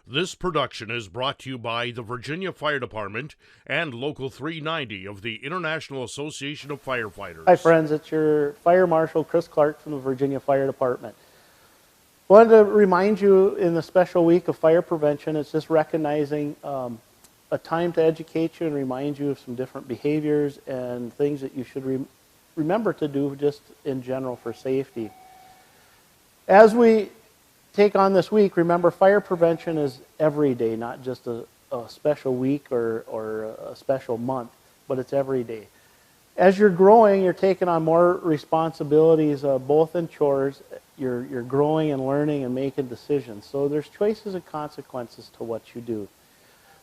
This production is brought to you by the Virginia Fire Department and Local 390 of the International Association of Firefighters. Hi friends, it's your Fire Marshal Chris Clark from the Virginia Fire Department. Wanted to remind you in the special week of fire prevention, it's just recognizing a time to educate you and remind you of some different behaviors and things that you should remember to do just in general for safety. As we take on this week, remember fire prevention is every day, not just a special week or a special month, but it's every day. As you're growing, you're taking on more responsibilities, both in chores. You're growing and learning and making decisions. So there's choices and consequences to what you do.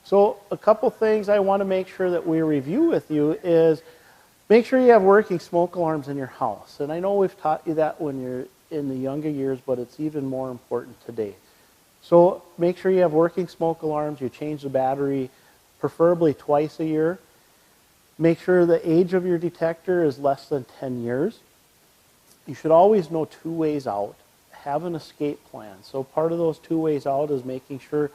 So a couple things I want to make sure that we review with you is make sure you have working smoke alarms in your house. And I know we've taught you that when you're in the younger years, but it's even more important today. So make sure you have working smoke alarms. You change the battery preferably twice a year. Make sure the age of your detector is less than 10 years. You should always know 2 ways out. Have an escape plan. So part of those 2 ways out is making sure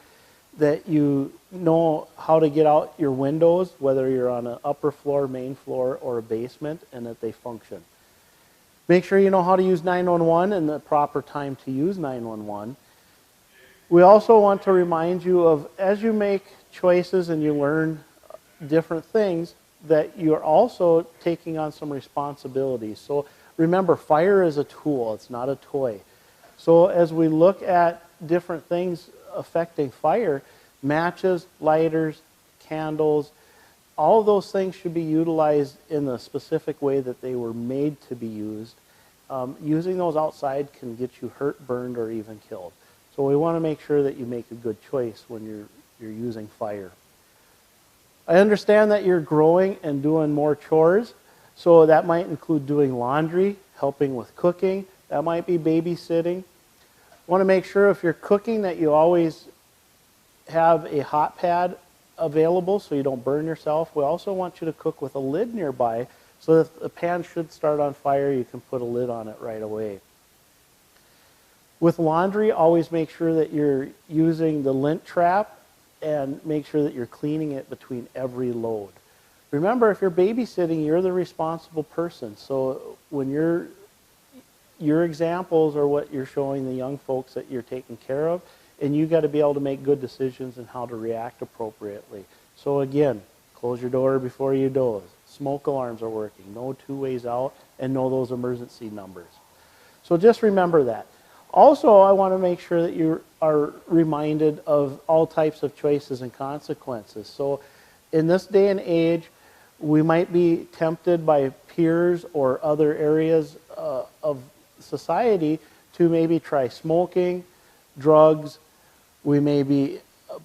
that you know how to get out your windows, whether you're on an upper floor, main floor, or a basement, and that they function. Make sure you know how to use 911 and the proper time to use 911. We also want to remind you of, as you make choices and you learn different things, that you're also taking on some responsibilities. So remember, fire is a tool, it's not a toy. So as we look at different things affecting fire, matches, lighters, candles, all of those things should be utilized in the specific way that they were made to be used. Using those outside can get you hurt, burned, or even killed. So we want to make sure that you make a good choice when you're using fire. I understand that you're growing and doing more chores, so that might include doing laundry, helping with cooking, that might be babysitting. Want to make sure if you're cooking that you always have a hot pad available so you don't burn yourself. We also want you to cook with a lid nearby so that if the pan should start on fire, you can put a lid on it right away. With laundry, always make sure that you're using the lint trap and make sure that you're cleaning it between every load. Remember, if you're babysitting, you're the responsible person. So when your examples are what you're showing the young folks that you're taking care of, and you got to be able to make good decisions and how to react appropriately. So again, close your door before you doze. Smoke alarms are working. Know 2 ways out and know those emergency numbers. So just remember that. Also, I want to make sure that you are reminded of all types of choices and consequences. So in this day and age, we might be tempted by peers or other areas of society to maybe try smoking, drugs. We may be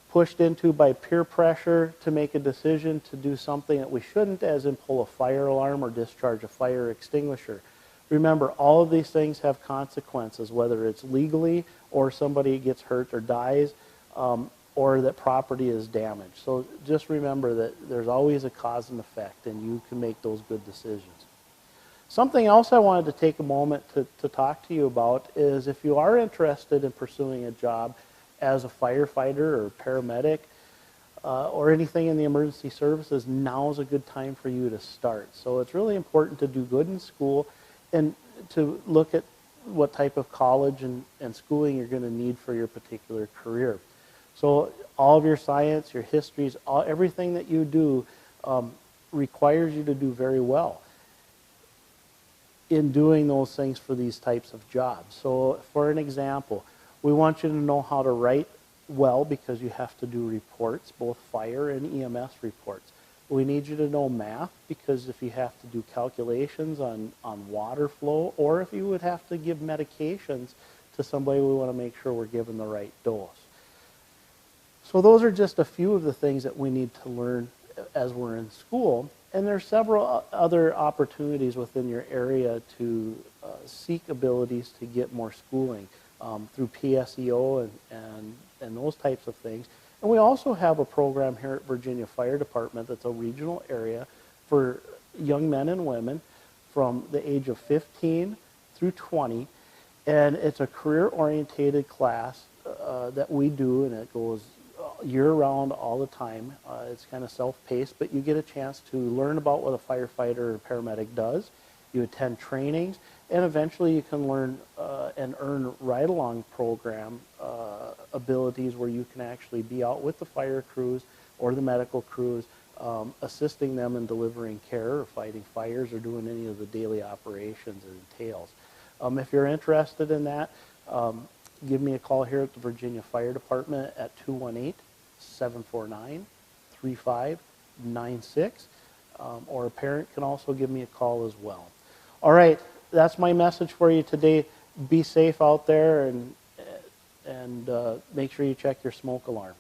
pushed into by peer pressure to make a decision to do something that we shouldn't, as in pull a fire alarm or discharge a fire extinguisher. Remember, all of these things have consequences, whether it's legally or somebody gets hurt or dies, or that property is damaged. So just remember that there's always a cause and effect, and you can make those good decisions. Something else I wanted to take a moment to talk to you about is if you are interested in pursuing a job as a firefighter or paramedic or anything in the emergency services, now's a good time for you to start. So it's really important to do good in school and to look at what type of college and schooling you're going to need for your particular career. So all of your science, your histories, everything that you do requires you to do very well in doing those things for these types of jobs. So for an example, we want you to know how to write well because you have to do reports, both fire and EMS reports. We need you to know math because if you have to do calculations on water flow, or if you would have to give medications to somebody, we want to make sure we're giving the right dose. So those are just a few of the things that we need to learn as we're in school. And there's several other opportunities within your area to seek abilities to get more schooling through PSEO and those types of things. And we also have a program here at Virginia Fire Department that's a regional area for young men and women from the age of 15 through 20. And it's a career-orientated class that we do, and it goes year-round all the time. It's kind of self-paced, but you get a chance to learn about what a firefighter or paramedic does. You attend trainings, and eventually you can learn and earn ride-along program abilities where you can actually be out with the fire crews or the medical crews, assisting them in delivering care or fighting fires or doing any of the daily operations it entails. If you're interested in that, give me a call here at the Virginia Fire Department at 218-749-3596, or a parent can also give me a call as well. All right, that's my message for you today. Be safe out there, and make sure you check your smoke alarm.